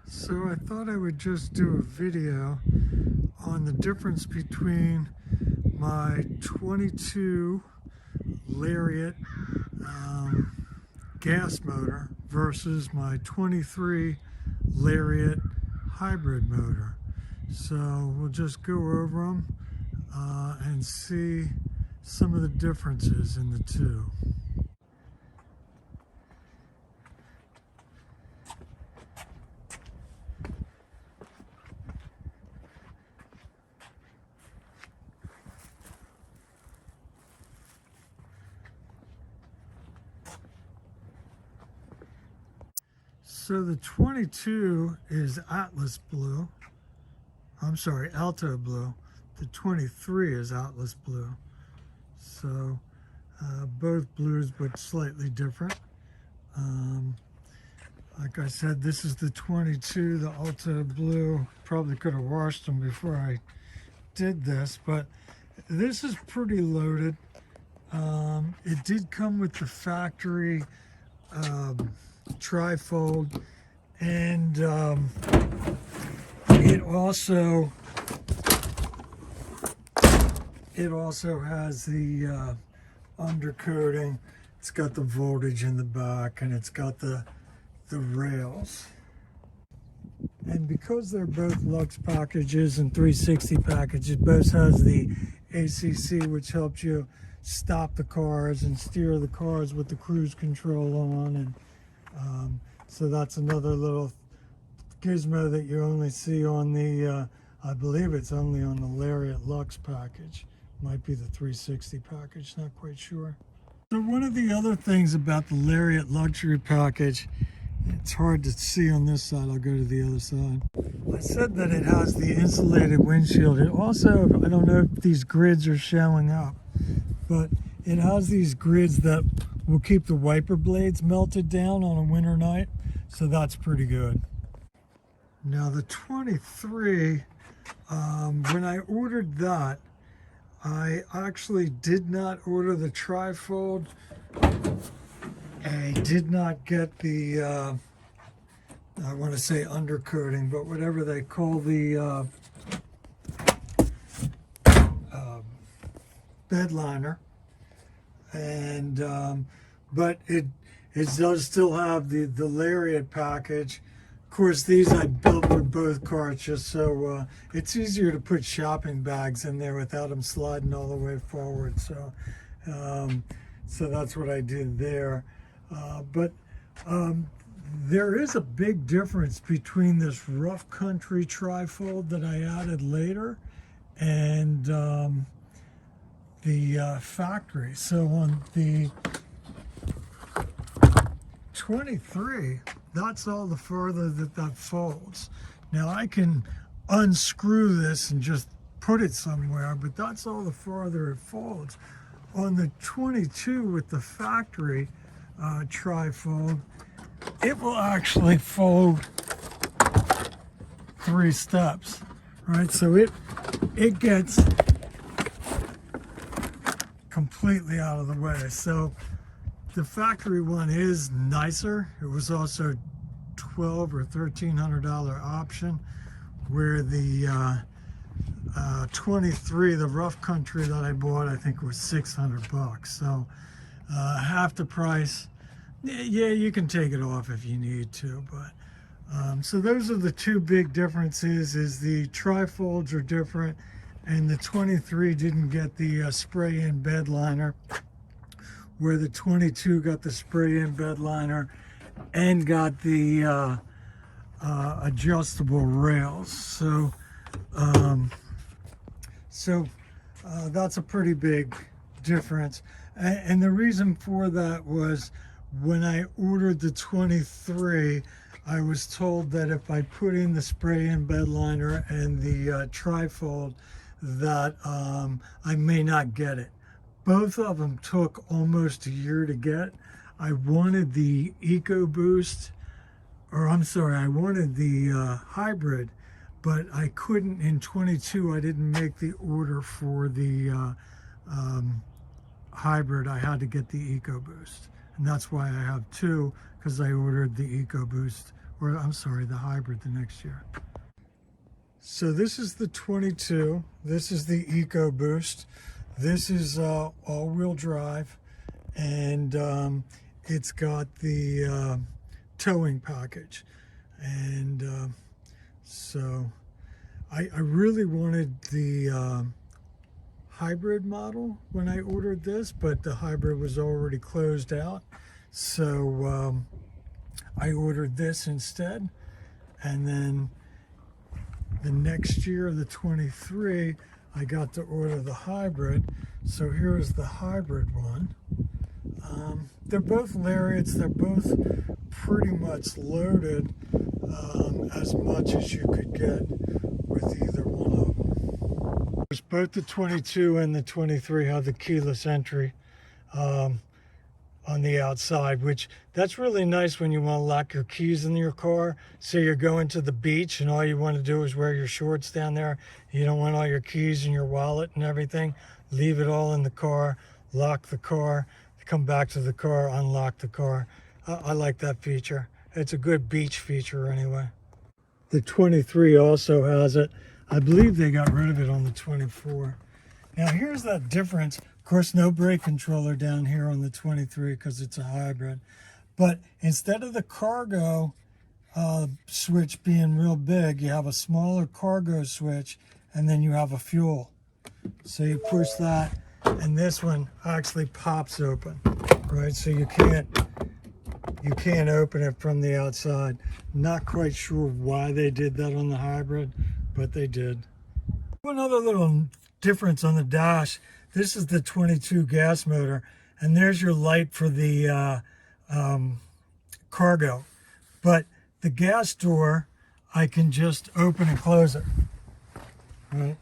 So I thought I would just do a video on the difference between my 22 Lariat gas motor versus my 23 Lariat hybrid motor. So we'll just go over them and see some of the differences in the two. So the 22 is Atlas blue. I'm sorry, Alto blue. The 23 is Atlas blue. So both blues, but slightly different. Like I said, this is the 22, the Alto blue. Probably could have washed them before I did this, but this is pretty loaded. It did come with the factory trifold, and it also has the undercoating. It's got the voltage in the back, and it's got the rails. And because they're both Lux packages and 360 packages, both has the ACC, which helps you stop the cars and steer the cars with the cruise control on. And so that's another little gizmo that you only see on the, I believe it's only on the Lariat Lux package. Might be the 360 package, not quite sure. So one of the other things about the Lariat luxury package, it's hard to see on this side, I'll go to the other side. I said that it has the insulated windshield. It also, I don't know if these grids are showing up, but it has these grids that will keep the wiper blades melted down on a winter night, so that's pretty good. Now the 23, when I ordered that, I actually did not order the trifold. I did not get the, I want to say undercoating, but whatever they call the bed liner. And, but it does still have the Lariat package. Of course, these I built for both cars just so it's easier to put shopping bags in there without them sliding all the way forward. So, so that's what I did there. But there is a big difference between this rough country trifold that I added later and the factory. So on the 23, that's all the further that folds. Now I can unscrew this and just put it somewhere, but that's all the farther it folds. On the 22 with the factory trifold, it will actually fold 3 steps, right? So it gets completely out of the way. So the factory one is nicer. It was also $1,200 or $1,300 option, where the 23, the rough country that I bought, I think was $600. So half the price. Yeah, you can take it off if you need to, but so those are the two big differences. Is the trifolds are different, and the 23 didn't get the spray-in bed liner, where the 22 got the spray-in bed liner and got the adjustable rails. So that's a pretty big difference. And the reason for that was when I ordered the 23, I was told that if I put in the spray-in bed liner and the trifold, that I may not get it. Both of them took almost a year to get. I wanted the Ecoboost, or I'm sorry, I wanted the hybrid, but I couldn't in 22. I didn't make the order for the hybrid. I had to get the Ecoboost, and that's why I have two, because I ordered the Ecoboost or I'm sorry, the hybrid the next year. So this is the 22. This is the EcoBoost. This is all-wheel drive, and it's got the towing package. And so I really wanted the hybrid model when I ordered this, but the hybrid was already closed out. So I ordered this instead. And then the next year, the 23, I got to order the hybrid. So here's the hybrid one. They're both Lariats. They're both pretty much loaded, as much as you could get with either one of them. Both the 22 and the 23 have the keyless entry on the outside, which that's really nice when you want to lock your keys in your car. So you're going to the beach and all you want to do is wear your shorts down there. You don't want all your keys and your wallet and everything. Leave it all in the car, lock the car, come back to the car, unlock the car. I like that feature. It's a good beach feature anyway. The 23 also has it. I believe they got rid of it on the 24. Now here's that difference. Of course, no brake controller down here on the 23 because it's a hybrid. But instead of the cargo switch being real big, you have a smaller cargo switch, and then you have a fuel. So you push that, and this one actually pops open, right? So you can't open it from the outside. Not quite sure why they did that on the hybrid, but they did. One other little difference on the dash. This is the 22 gas motor, and there's your light for the cargo. But the gas door, I can just open and close it. Right?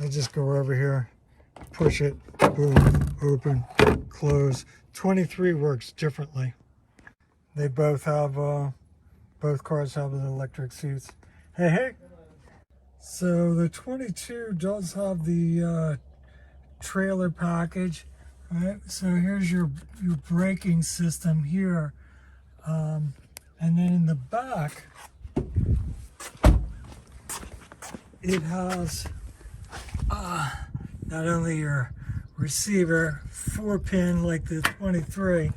I just go over here, push it, boom, open, close. 23 works differently. They both have, both cars have the electric seats. Hey, hey. So the 22 does have the trailer package, right? So here's your braking system here. And then in the back, it has not only your receiver, 4-pin like the 23,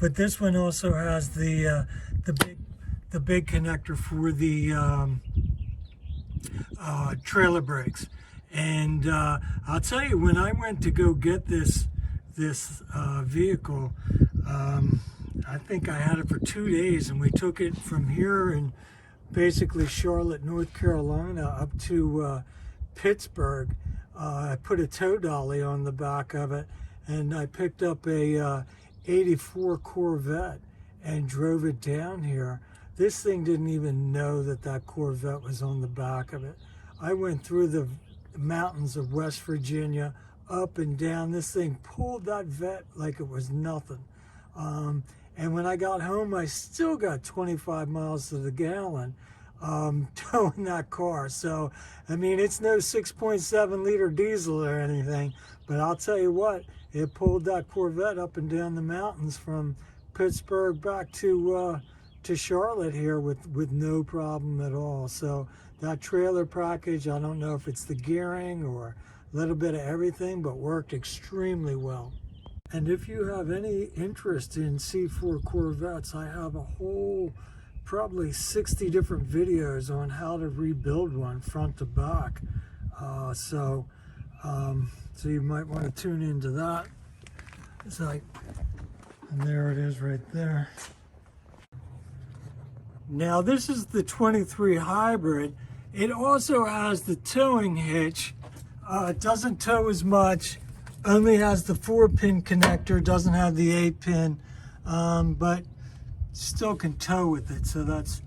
but this one also has the big connector for the trailer brakes. And I'll tell you, when I went to go get this vehicle, I think I had it for 2 days, and we took it from here in basically Charlotte, North Carolina, up to Pittsburgh. I put a tow dolly on the back of it, and I picked up a 84 Corvette and drove it down here. This thing didn't even know that Corvette was on the back of it. I went through the mountains of West Virginia, up and down. This thing pulled that Vet like it was nothing. And when I got home, I still got 25 miles to the gallon towing that car. So, I mean, it's no 6.7 liter diesel or anything, but I'll tell you what, it pulled that Corvette up and down the mountains from Pittsburgh back to Charlotte here with no problem at all. So that trailer package, I don't know if it's the gearing or a little bit of everything, but worked extremely well. And if you have any interest in C4 Corvettes, I have a whole probably 60 different videos on how to rebuild one front to back. So you might want to tune into that. And there it is right there. Now this is the 23 hybrid. It also has the towing hitch. It doesn't tow as much, only has the 4-pin connector, doesn't have the 8-pin, but still can tow with it, so that's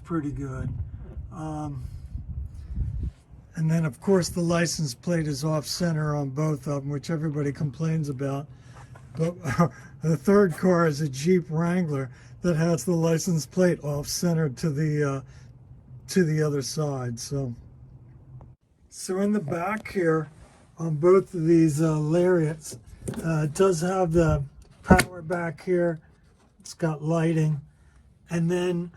pretty good. And then of course the license plate is off center on both of them, which everybody complains about. But the third car is a Jeep Wrangler that has the license plate off center to the other side. So in the back here on both of these Lariats, it does have the power back here. It's got lighting, and then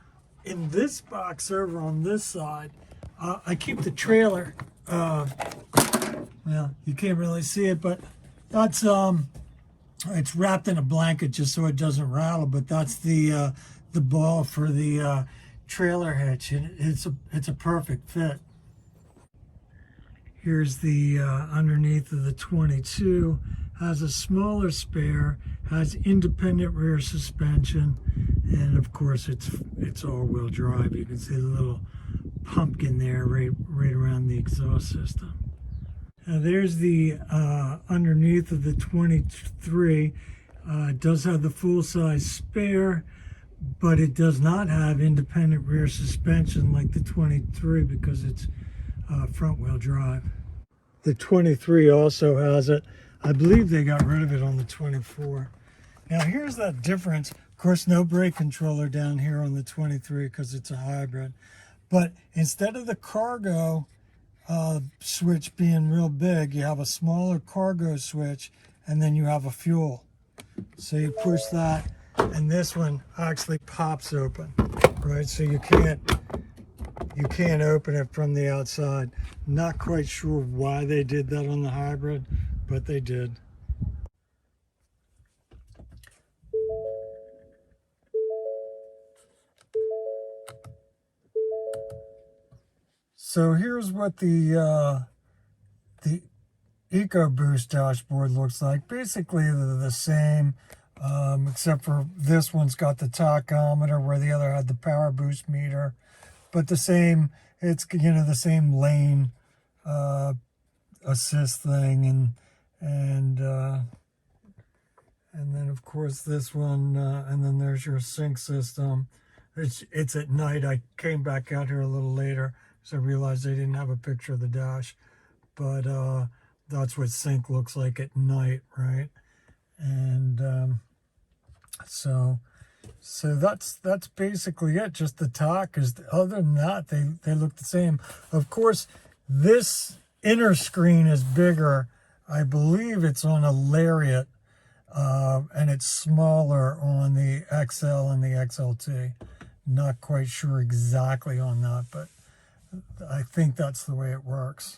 in this box over on this side, I keep the trailer. Well, you can't really see it, but that's it's wrapped in a blanket just so it doesn't rattle. But that's the ball for the trailer hitch, and it's a perfect fit. Here's the underneath of the 22. Has a smaller spare, has independent rear suspension, and of course it's all-wheel drive. You can see the little pumpkin there right around the exhaust system. Now there's the underneath of the 23. It does have the full-size spare, but it does not have independent rear suspension like the 23 because it's front-wheel drive. The 23 also has it. I believe they got rid of it on the 24. Now here's that difference. Of course, no brake controller down here on the 23 because it's a hybrid. But instead of the cargo switch being real big, you have a smaller cargo switch, and then you have a fuel. So you push that, and this one actually pops open, right? So you can't open it from the outside. Not quite sure why they did that on the hybrid, but they did. So here's what the Ecoboost dashboard looks like. Basically they're the same, except for this one's got the tachometer where the other had the power boost meter. But the same, it's, you know, the same lane assist thing, and then of course this one, and then there's your sync system. It's at night. I came back out here a little later because I realized they didn't have a picture of the dash, but that's what sync looks like at night, right? And so that's basically it. Just the talk is, other than that, they look the same. Of course, this inner screen is bigger. I believe it's on a Lariat, and it's smaller on the XL and the XLT. Not quite sure exactly on that, but I think that's the way it works.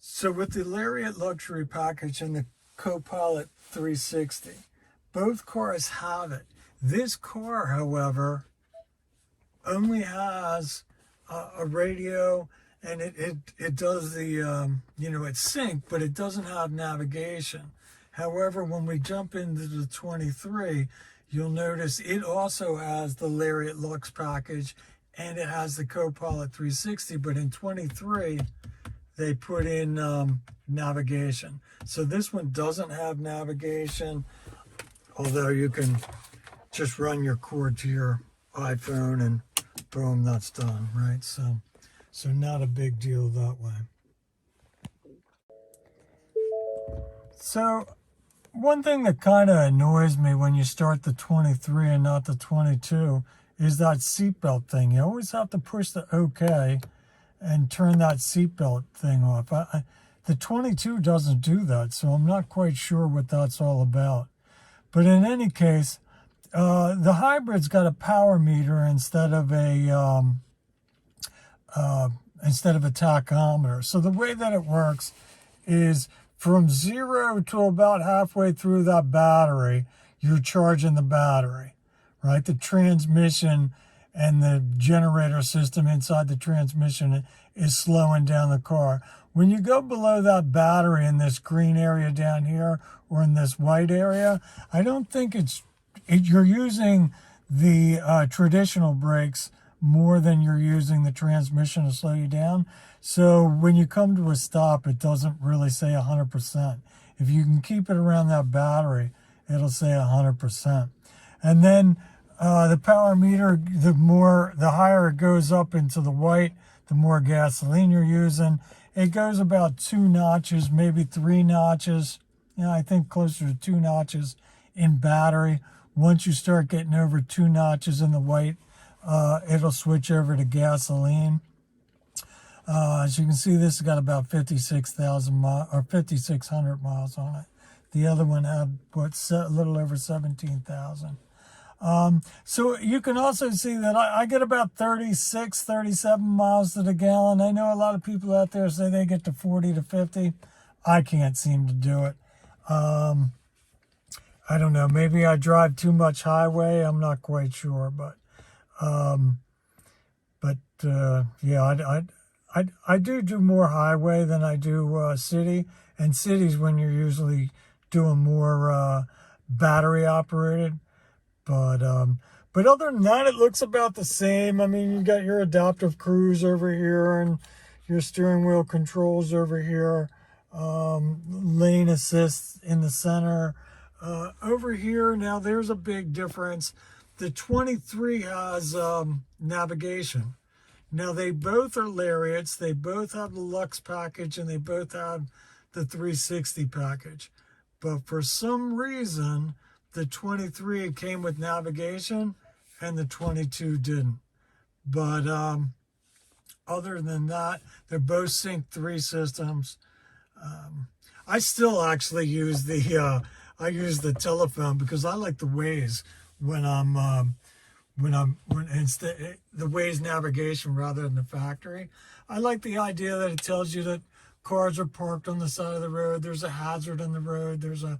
So with the Lariat luxury package and the Copilot 360, both cars have it. This car, however, only has a radio, and it does the, you know, it's sync, but it doesn't have navigation. However, when we jump into the 23, you'll notice it also has the Lariat Lux package, and it has the Copilot 360, but in 23, they put in navigation. So this one doesn't have navigation, although you can just run your cord to your iPhone and boom, that's done, right? So not a big deal that way. So one thing that kind of annoys me when you start the 23 and not the 22 is that seatbelt thing. You always have to push the OK and turn that seatbelt thing off. The 22 doesn't do that, so I'm not quite sure what that's all about. But in any case, the hybrid's got a power meter instead of a tachometer. So the way that it works is from 0 to about halfway through that battery, you're charging the battery, right? The transmission and the generator system inside the transmission is slowing down the car. When you go below that battery in this green area down here or in this white area, I don't think you're using the traditional brakes more than you're using the transmission to slow you down. So when you come to a stop, it doesn't really say 100%. If you can keep it around that battery, it'll say 100%. And then the power meter, the higher it goes up into the white, the more gasoline you're using. It goes about 2 notches, maybe 3 notches. You know, I think closer to 2 notches in battery. Once you start getting over 2 notches in the white, it'll switch over to gasoline. As you can see, this has got about 56,000 miles or 5,600 miles on it. The other one had a little over 17,000. So you can also see that I get about 36, 37 miles to the gallon. I know a lot of people out there say they get to 40 to 50. I can't seem to do it. I don't know. Maybe I drive too much highway. I'm not quite sure, but yeah, I do more highway than I do city, and cities when you're usually doing more battery operated. But other than that, it looks about the same. I mean, you got your adaptive cruise over here and your steering wheel controls over here, lane assist in the center. Over here, now there's a big difference. The 23 has navigation. Now they both are Lariats. They both have the Lux package and they both have the 360 package. But for some reason, the 23 came with navigation and the 22 didn't. But other than that, they're both Sync 3 systems. I still actually use the telephone because I like the Waze when instead the Waze navigation rather than the factory. I like the idea that it tells you that cars are parked on the side of the road. There's a hazard on the road. There's a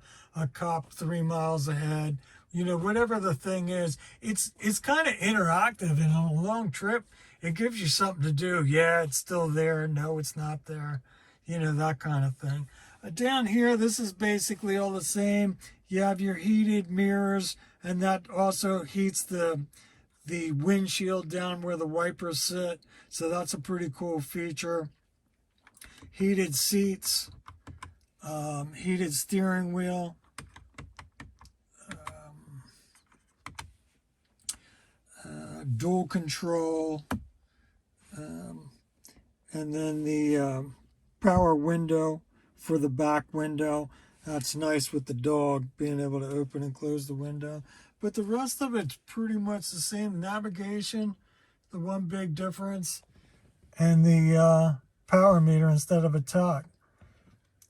cop 3 miles ahead. You know, whatever the thing is, it's kind of interactive. And on a long trip, it gives you something to do. Yeah, it's still there. No, it's not there. You know, that kind of thing. Down here, this is basically all the same. You have your heated mirrors, and that also heats the windshield down where the wipers sit. So that's a pretty cool feature. Heated seats, heated steering wheel, dual control, and then the power window for the back window. That's nice with the dog being able to open and close the window. But the rest of it's pretty much the same. Navigation, the one big difference, and the power meter instead of a tach.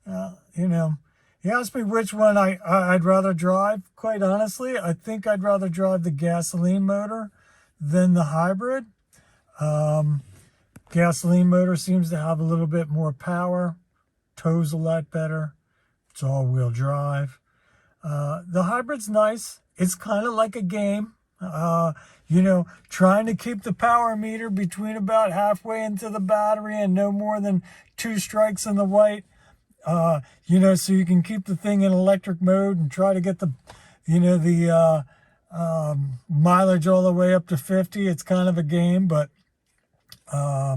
You know, you asked me which one I'd rather drive. Quite honestly, I think I'd rather drive the gasoline motor than the hybrid. Gasoline motor seems to have a little bit more power, tows a lot better. It's all-wheel drive. The hybrid's nice. It's kind of like a game. You know, trying to keep the power meter between about halfway into the battery and no more than 2 strikes in the white. You know, so you can keep the thing in electric mode and try to get the, you know, the mileage all the way up to 50. It's kind of a game, but I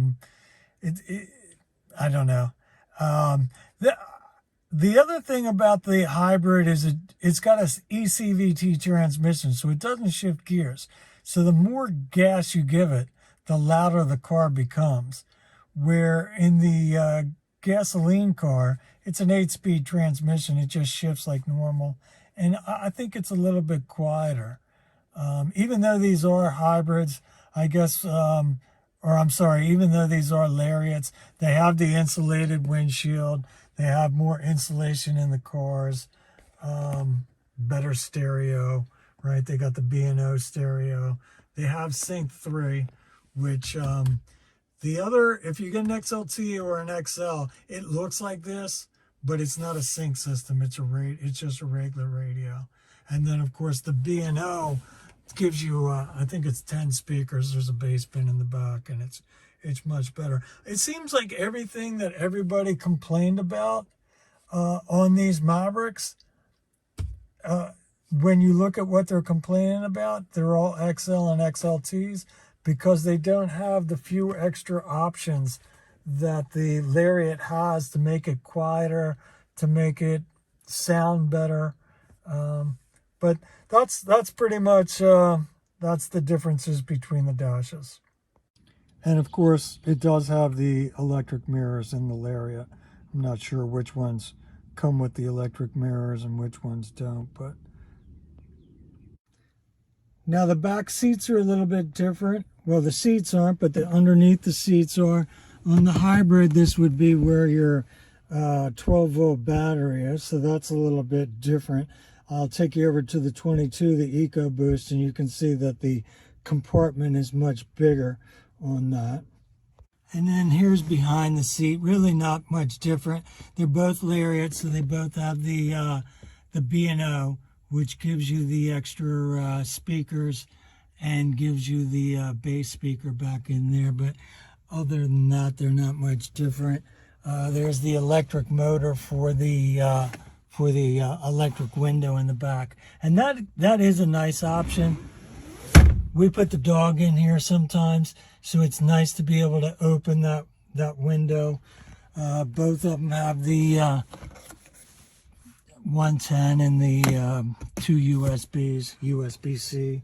don't know. The other thing about the hybrid is it's got a ECVT transmission, so it doesn't shift gears. So the more gas you give it, the louder the car becomes. Where in the gasoline car, it's an 8-speed transmission. It just shifts like normal. And I think it's a little bit quieter. Even though these are hybrids, I guess, or I'm sorry, even though these are Lariats, they have the insulated windshield. They have more insulation in the cars, better stereo, right? They got the B&O stereo. They have Sync 3, which the other, if you get an XLT or an XL, it looks like this, but it's not a sync system. It's just a regular radio. And then, of course, the B&O gives you, I think it's 10 speakers. There's a bass bin in the back, and it's much better. It seems like everything that everybody complained about on these Mavericks, when you look at what they're complaining about, they're all XL and XLTs because they don't have the few extra options that the Lariat has to make it quieter, to make it sound better. But that's pretty much, that's the differences between the dashes. And of course, it does have the electric mirrors in the Lariat. I'm not sure which ones come with the electric mirrors and which ones don't, but. Now the back seats are a little bit different. Well, the seats aren't, but underneath the seats are. On the hybrid, this would be where your 12-volt battery is, so that's a little bit different. I'll take you over to the 22, the EcoBoost, and you can see that the compartment is much bigger on that. And then here's behind the seat, really not much different. They're both Lariats, so they both have the B&O, which gives you the extra speakers and gives you the bass speaker back in there. But other than that, they're not much different. There's the electric motor for the electric window in the back, and that is a nice option. We put the dog in here sometimes, so it's nice to be able to open that window. Both of them have the 110 and the 2 USBs, USB-C.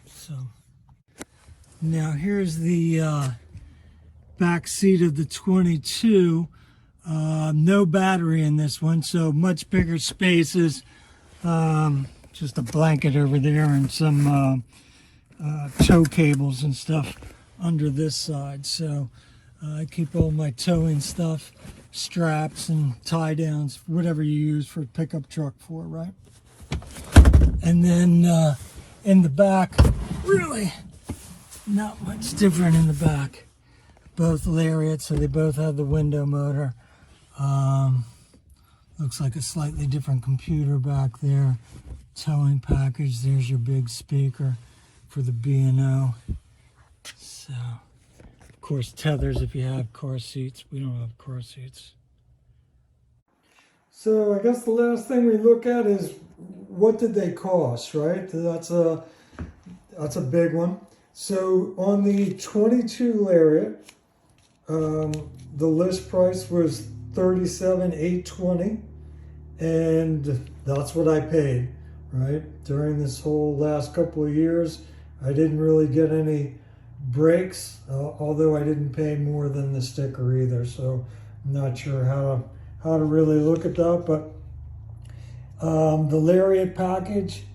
So now here's the back seat of the 22. No battery in this one, so much bigger spaces. Just a blanket over there and some tow cables and stuff under this side. So I keep all my towing stuff, straps and tie downs, whatever you use for a pickup truck for, right? And then in the back, really not much different in the back. Both Lariats, so they both have the window motor. Looks like a slightly different computer back there. Towing package, there's your big speaker for the B&O. So, of course, tethers if you have car seats. We don't have car seats. So I guess the last thing we look at is what did they cost, right? That's a big one. So on the 22 Lariat, the list price was $37,820, and that's what I paid, right? During this whole last couple of years, I didn't really get any breaks, although I didn't pay more than the sticker either, so I'm not sure how to really look at that. But the Lariat package,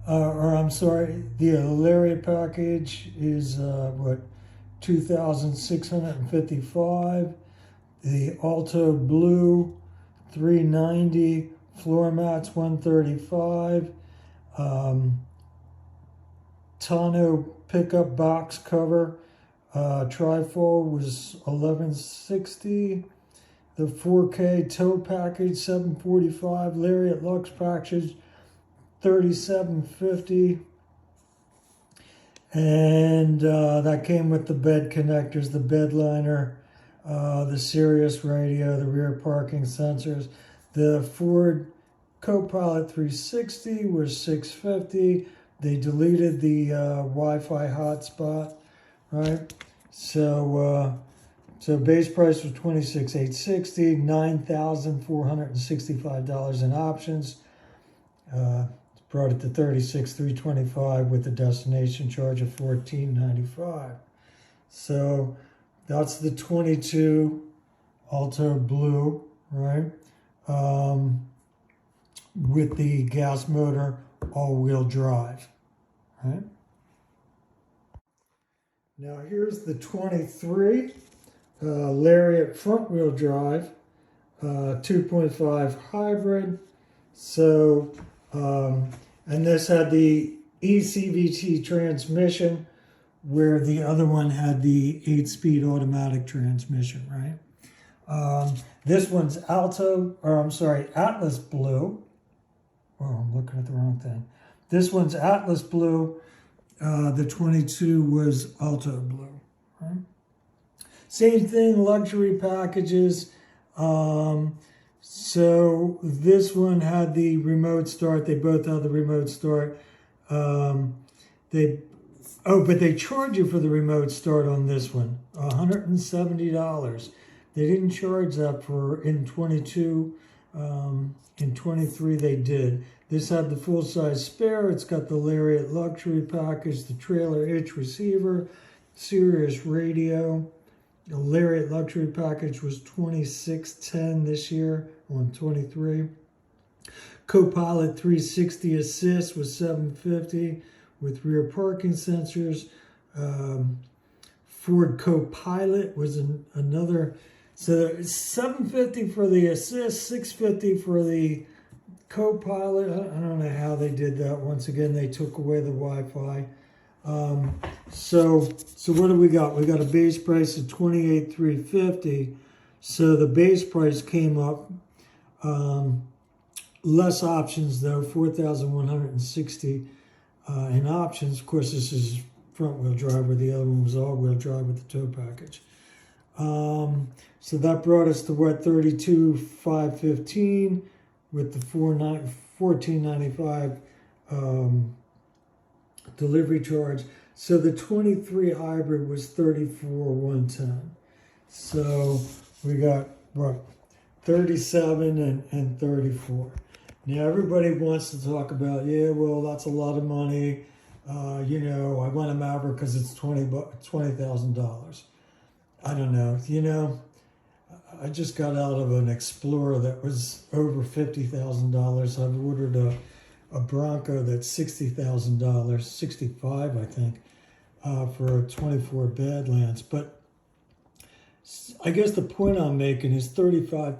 the Lariat package is what, $2,655. The Alto Blue, $390. Floor mats, $135. Tonneau pickup box cover, trifold was $1160. The 4K tow package, $745. Lariat Lux package, $3750. And that came with the bed connectors, the bed liner, the Sirius radio, the rear parking sensors. The Ford Copilot 360 was $650. They deleted the Wi-Fi hotspot, right? So base price was $26,860, $9,465 in options. Brought it to $36,325 with the destination charge of $14.95. So that's the 22 Alto Blue, right? With the gas motor, all-wheel drive, right? Now here's the 23 Lariat front-wheel drive, 2.5 hybrid. So, and this had the ECVT transmission, where the other one had the 8-speed automatic transmission, right? This one's Atlas Blue. Oh, I'm looking at the wrong thing. This one's Atlas Blue. The 22 was Alto Blue. Right? Same thing, luxury packages. So this one had the remote start. They both had the remote start. But they charge you for the remote start on this one, $170. They didn't charge that in 22. In 23 they did. This had the full-size spare. It's got the Lariat luxury package, the trailer hitch receiver, Sirius radio. The Lariat luxury package was $26.10 this year on 23. Copilot 360 assist was $750 with rear parking sensors. Ford Copilot was another. So $750 for the assist, $650 for the Co-pilot, I don't know how they did that. Once again, they took away the Wi-Fi. So what do we got? We got a base price of $28,350. So the base price came up. Less options though, 4,160 in options. Of course, this is front-wheel drive, where the other one was all-wheel drive with the tow package. So that brought us to what, 32,515 with the $1495 delivery charge. So the 23 hybrid was 34,110. So we got what, 37 and 34. Now everybody wants to talk about, yeah, well, that's a lot of money. You know, I want a Maverick because it's $20,000. I don't know. You know, I just got out of an Explorer that was over $50,000. I've ordered a Bronco that's $60,000, 65, I think, for a 24 Badlands. But I guess the point I'm making is $35,000,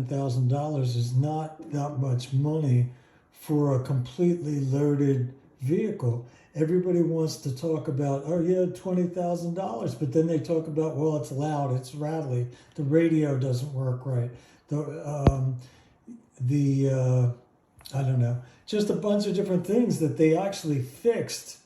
$37,000 is not that much money for a completely loaded vehicle. Everybody wants to talk about, oh yeah, $20,000, but then they talk about, well, it's loud, it's rattly, the radio doesn't work right, I don't know, just a bunch of different things that they actually fixed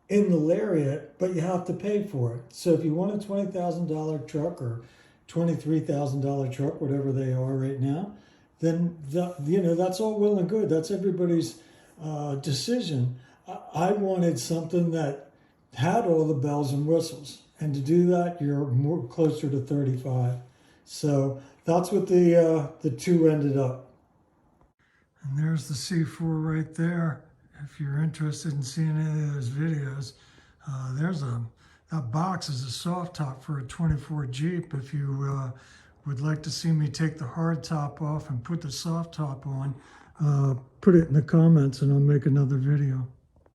in the Lariat, but you have to pay for it. So if you want a $20,000 truck or $23,000 truck, whatever they are right now, then you know, that's all well and good. That's everybody's decision. I wanted something that had all the bells and whistles, and to do that, you're more closer to 35. So that's what the two ended up. And there's the C4 right there. If you're interested in seeing any of those videos, that box is a soft top for a 24 Jeep. If you would like to see me take the hard top off and put the soft top on, put it in the comments and I'll make another video.